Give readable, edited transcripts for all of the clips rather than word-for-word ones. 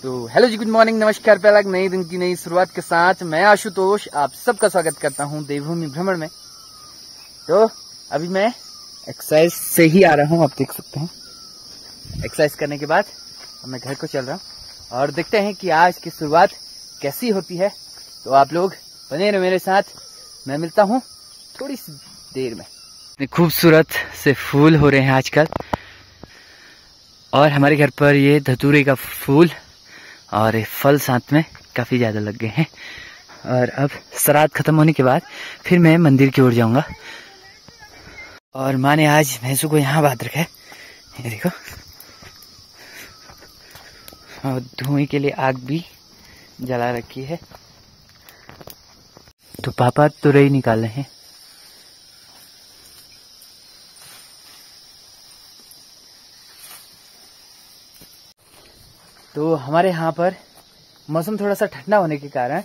तो हेलो जी, good morning, नमस्कार। पहला नई दिन की नई शुरुआत के साथ मैं आशुतोष आप सबका स्वागत करता हूं देवभूमि भ्रमण में। तो अभी मैं एक्सरसाइज से ही आ रहा हूं, आप देख सकते हैं। एक्सरसाइज करने के बाद अब मैं घर को चल रहा हूं और देखते हैं कि आज की शुरुआत कैसी होती है। तो आप लोग बने रहो मेरे साथ, मैं मिलता हूं थोड़ी सी देर में। खूबसूरत से फूल हो रहे हैं आजकल, और हमारे घर पर ये धतूरे का फूल और फल साथ में काफी ज्यादा लग गए हैं। और अब श्राद्ध खत्म होने के बाद फिर मैं मंदिर की ओर जाऊंगा। और माँ ने आज भैंसों को यहाँ बांध रखा है, ये देखो। और धुएं के लिए आग भी जला रखी है। तो पापा तुरई निकाल रहे हैं। तो हमारे यहाँ पर मौसम थोड़ा सा ठंडा होने के कारण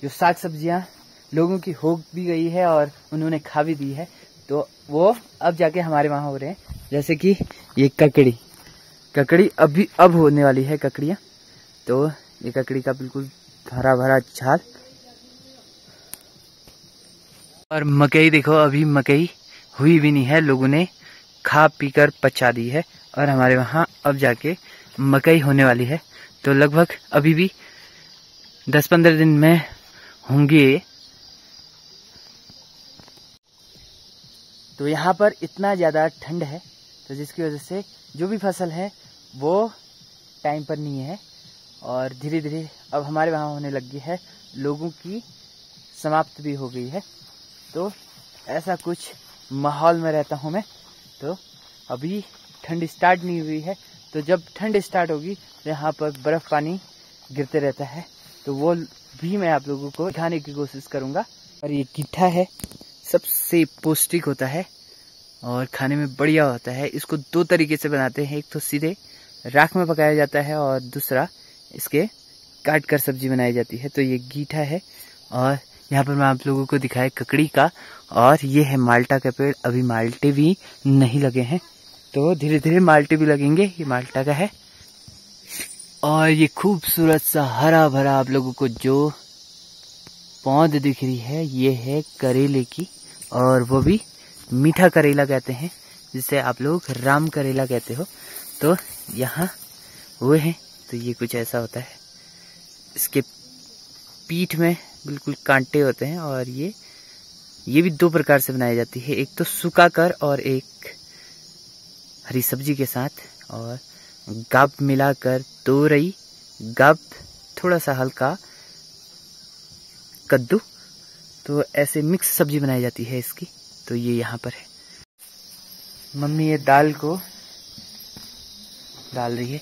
जो साग सब्जियां लोगों की हो भी गई है और उन्होंने खा भी दी है, तो वो अब जाके हमारे वहाँ हो रहे हैं। जैसे कि ये ककड़ी अब होने वाली है ककड़ियाँ। तो ये ककड़ी का बिल्कुल हरा भरा झाल। और मकई देखो, अभी मकई हुई भी नहीं है, लोगों ने खा पी कर पचा दी है। और हमारे वहाँ अब जाके मकई होने वाली है। तो लगभग अभी भी 10-15 दिन में होंगे। तो यहाँ पर इतना ज़्यादा ठंड है, तो जिसकी वजह से जो भी फसल है वो टाइम पर नहीं है। और धीरे धीरे अब हमारे वहाँ होने लगी है, लोगों की समाप्त भी हो गई है। तो ऐसा कुछ माहौल में रहता हूँ मैं। तो अभी ठंड स्टार्ट नहीं हुई है, तो जब ठंड स्टार्ट होगी तो यहाँ पर बर्फ़ पानी गिरते रहता है, तो वो भी मैं आप लोगों को दिखाने की कोशिश करूँगा। और ये गिट्ठा है, सबसे पौष्टिक होता है और खाने में बढ़िया होता है। इसको 2 तरीके से बनाते हैं, एक तो सीधे राख में पकाया जाता है और दूसरा इसके काट कर सब्जी बनाई जाती है। तो ये गीठा है। और यहाँ पर मैं आप लोगों को दिखाया ककड़ी का, और ये है माल्टा का पेड़। अभी माल्टे भी नहीं लगे हैं, तो धीरे धीरे माल्टे भी लगेंगे। ये माल्टा का है। और ये खूबसूरत सा हरा भरा आप लोगों को जो पौध दिख रही है, ये है करेले की। और वो भी मीठा करेला कहते हैं, जिसे आप लोग राम करेला कहते हो। तो यहाँ वो है, तो ये कुछ ऐसा होता है। इसके पीठ में बिल्कुल कांटे होते हैं। और ये भी 2 प्रकार से बनाई जाती है, एक तो सूखा कर और एक हरी सब्जी के साथ। और गाप मिलाकर तोरई, गाप थोड़ा सा हल्का कद्दू, तो ऐसे मिक्स सब्जी बनाई जाती है इसकी। तो ये यहाँ पर है। मम्मी ये दाल को डाल रही है।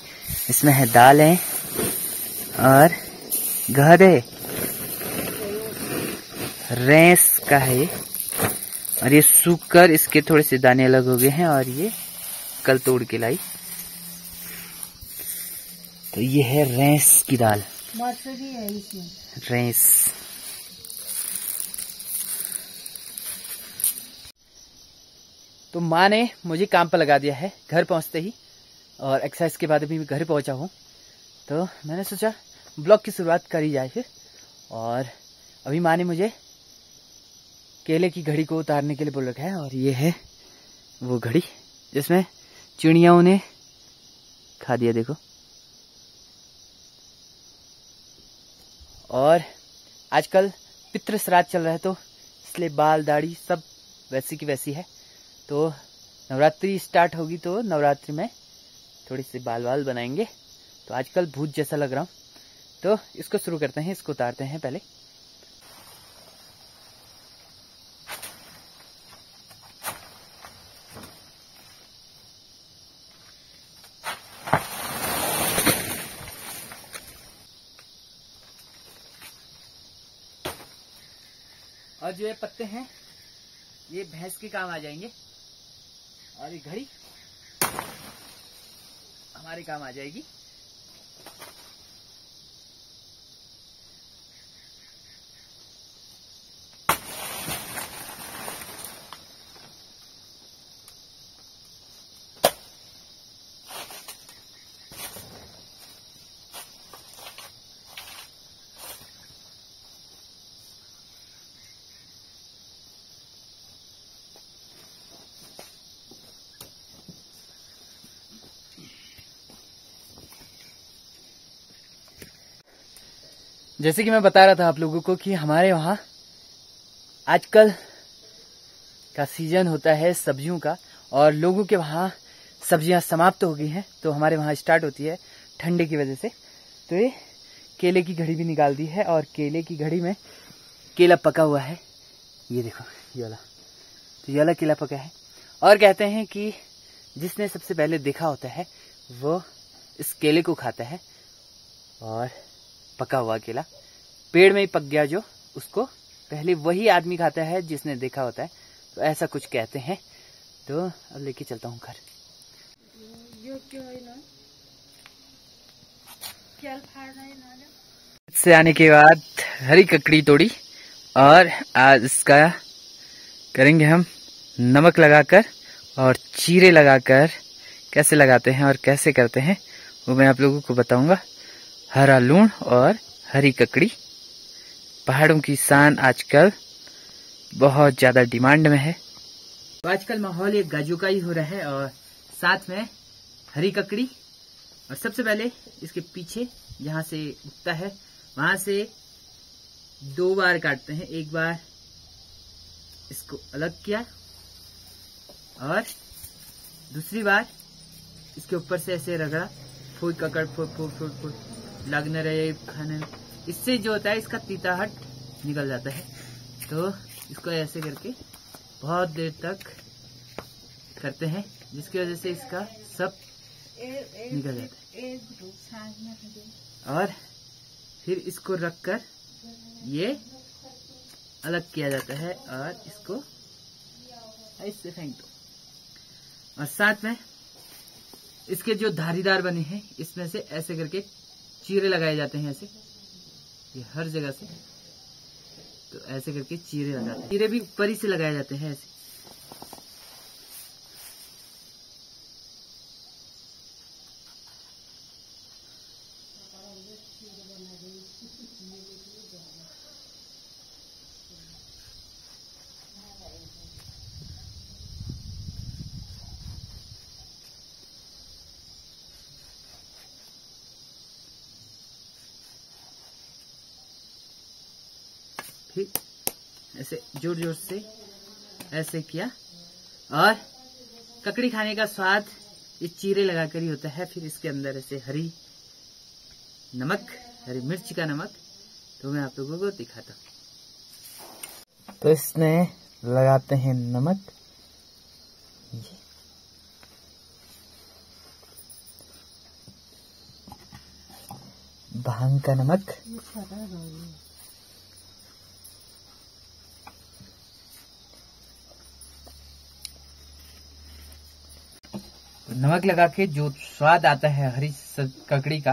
इसमें है दाल है और घर है, रेंस का है। और ये सूख कर इसके थोड़े से दाने अलग हो गए हैं, और ये कल तोड़ के लाई। तो ये है रेंस की दाल, है इसमें रेंस। तो माँ ने मुझे काम पर लगा दिया है घर पहुंचते ही, और एक्सरसाइज के बाद अभी मैं घर पहुंचा हूँ। तो मैंने सोचा ब्लॉग की शुरुआत करी जाए फिर। और अभी माँ ने मुझे केले की घड़ी को उतारने के लिए बोल रखा है। और ये है वो घड़ी जिसमें चिड़ियाओं ने खा दिया, देखो। और आजकल पितृ श्राद्ध चल रहा है, तो इसलिए बाल दाढ़ी सब वैसी की वैसी है। तो नवरात्रि स्टार्ट होगी, तो नवरात्रि में थोड़ी सी बाल बनाएंगे। तो आजकल भूत जैसा लग रहा हूँ। तो इसको शुरू करते हैं, इसको उतारते हैं पहले। और जो ये पत्ते हैं ये भैंस के काम आ जाएंगे, और ये घड़ी हमारे काम आ जाएगी। जैसे कि मैं बता रहा था आप लोगों को कि हमारे वहाँ आजकल का सीजन होता है सब्जियों का, और लोगों के वहाँ सब्जियां समाप्त हो गई हैं, तो हमारे वहाँ स्टार्ट होती है ठंडे की वजह से। तो ये केले की घड़ी भी निकाल दी है, और केले की घड़ी में केला पका हुआ है। ये देखो ये वाला, तो ये वाला केला पका है। और कहते हैं कि जिसने सबसे पहले देखा होता है वो इस केले को खाता है, और पका हुआ केला पेड़ में ही पक गया जो, उसको पहले वही आदमी खाता है जिसने देखा होता है। तो ऐसा कुछ कहते हैं। तो अब लेके चलता हूँ घर। से आने के बाद हरी ककड़ी तोड़ी, और आज इसका करेंगे हम नमक लगाकर और चीरे लगाकर। कैसे लगाते हैं और कैसे करते हैं वो मैं आप लोगों को बताऊंगा। हरा लूण और हरी ककड़ी पहाड़ों की शान आजकल बहुत ज्यादा डिमांड में है। तो आजकल माहौल एक गाजू का ही हो रहा है, और साथ में हरी ककड़ी। और सबसे पहले इसके पीछे जहाँ से उगता है वहां से 2 बार काटते हैं। एक बार इसको अलग किया, और दूसरी बार इसके ऊपर से ऐसे रगड़ा, फूल ककड़ फूल लग न रहे खाने में। इससे जो होता है इसका तीताहट निकल जाता है। तो इसको ऐसे करके बहुत देर तक करते हैं, जिसकी वजह से इसका सब निकल जाता है। और फिर इसको रखकर ये अलग किया जाता है, और इसको ऐसे फेंक दो। और साथ में इसके जो धारीदार बने हैं इसमें से ऐसे करके चीरे लगाए जाते हैं, ऐसे ये हर जगह से। तो ऐसे करके चीरे लगाते हैं, चीरे भी ऊपर ही से लगाए जाते हैं ऐसे। फिर ऐसे जोर जोर से ऐसे किया। और ककड़ी खाने का स्वाद ये चीरे लगाकर ही होता है। फिर इसके अंदर ऐसे हरी नमक, हरी मिर्च का नमक, तो मैं आप लोगों को दिखाता हूँ। तो इसमें लगाते हैं नमक, भांग का नमक, नमक लगा के जो स्वाद आता है हरी ककड़ी का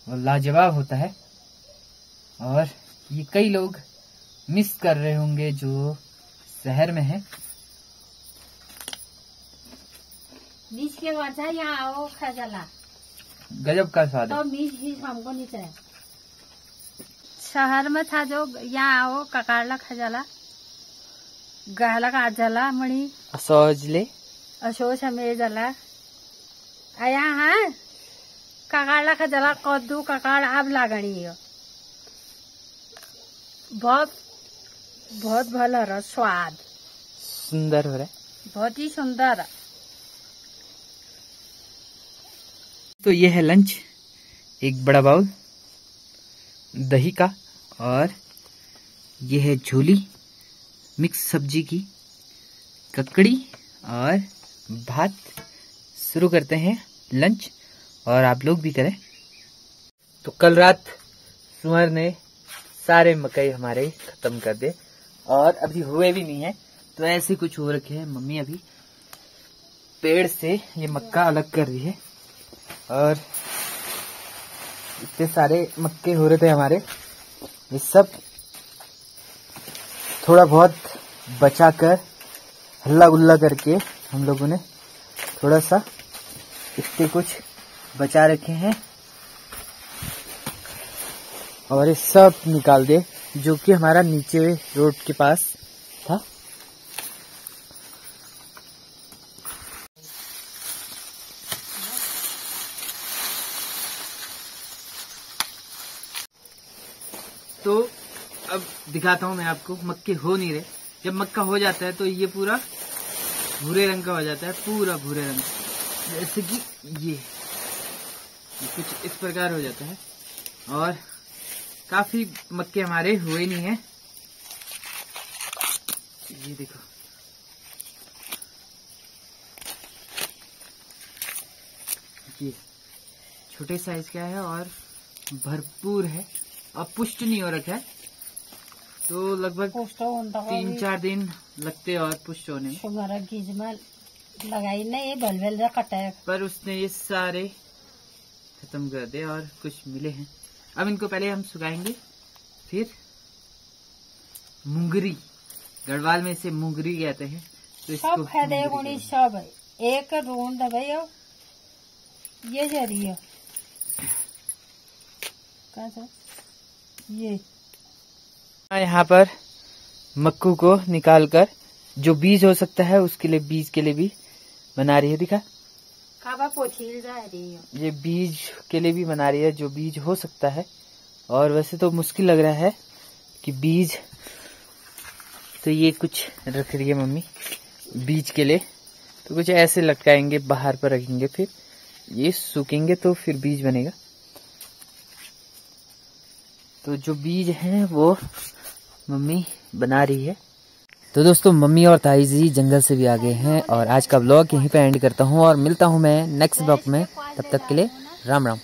वो लाजवाब होता है। और ये कई लोग मिस कर रहे होंगे जो शहर में है। मिस के गर्छ यहाँ आओ खजाला, गजब का स्वाद है। तो मिस हमको नहीं चाहिए। शहर में था जो यहाँ आओ ककाड़ला खजाला, गहला का जला मणि सोचले अशोच हमें जला आया है ककाड़ला खजाला कद्दू ककाड़ अब लागणी हो। बहुत बहुत भला रहा, स्वाद सुंदर हो रहा है, बहुत ही सुंदर। तो ये है लंच, एक बड़ा बाउल दही का, और ये है झोली मिक्स सब्जी की, ककड़ी और भात। शुरू करते हैं लंच, और आप लोग भी करें। तो कल रात सुअर ने सारे मकई हमारे खत्म कर दे, और अभी हुए भी नहीं है। तो ऐसे कुछ हो रखे हैं। मम्मी अभी पेड़ से ये मक्का अलग कर रही है, और इतने सारे मक्के हो रहे थे हमारे, ये सब थोड़ा बहुत बचाकर हल्ला गुल्ला करके हम लोगों ने थोड़ा सा इतने कुछ बचा रखे हैं, और ये सब निकाल दे जो कि हमारा नीचे रोड के पास था। तो अब दिखाता हूँ मैं आपको। मक्के हो नहीं रहे। जब मक्का हो जाता है तो ये पूरा भूरे रंग का हो जाता है, पूरा भूरे रंग, जैसे कि ये कुछ इस प्रकार हो जाता है। और काफी मक्के हमारे हुए नहीं है। ये देखो, ये छोटे साइज का है और भरपूर है। अब पुष्ट नहीं हो रखा है, तो लगभग 3-4 दिन लगते और पुष्ट होने में। लगाई नहीं बलबल कटाया, पर उसने ये सारे खत्म कर दे और कुछ मिले हैं। अब इनको पहले हम सुखाएंगे, फिर मुंगरी, गढ़वाल में इसे मुंगरी कहते हैं, तो इसको सब फायदे गुणी सब है। एक ढूंढ भाई ये जरिए ये यहाँ पर मक्कू को निकालकर जो बीज हो सकता है उसके लिए, बीज के लिए भी बना रही है। दिखा, पोछील जा रही है। ये बीज के लिए भी बना रही है, जो बीज हो सकता है। और वैसे तो मुश्किल लग रहा है कि बीज, तो ये कुछ रख रही है मम्मी बीज के लिए। तो कुछ ऐसे लटकाएंगे, बाहर पर रखेंगे, फिर ये सूखेंगे तो फिर बीज बनेगा। तो जो बीज हैं वो मम्मी बना रही है। तो दोस्तों, मम्मी और ताई जी जंगल से भी आ गए हैं और आज का व्लॉग यहीं पे एंड करता हूँ और मिलता हूँ मैं नेक्स्ट व्लॉग में। तब तक के लिए राम राम।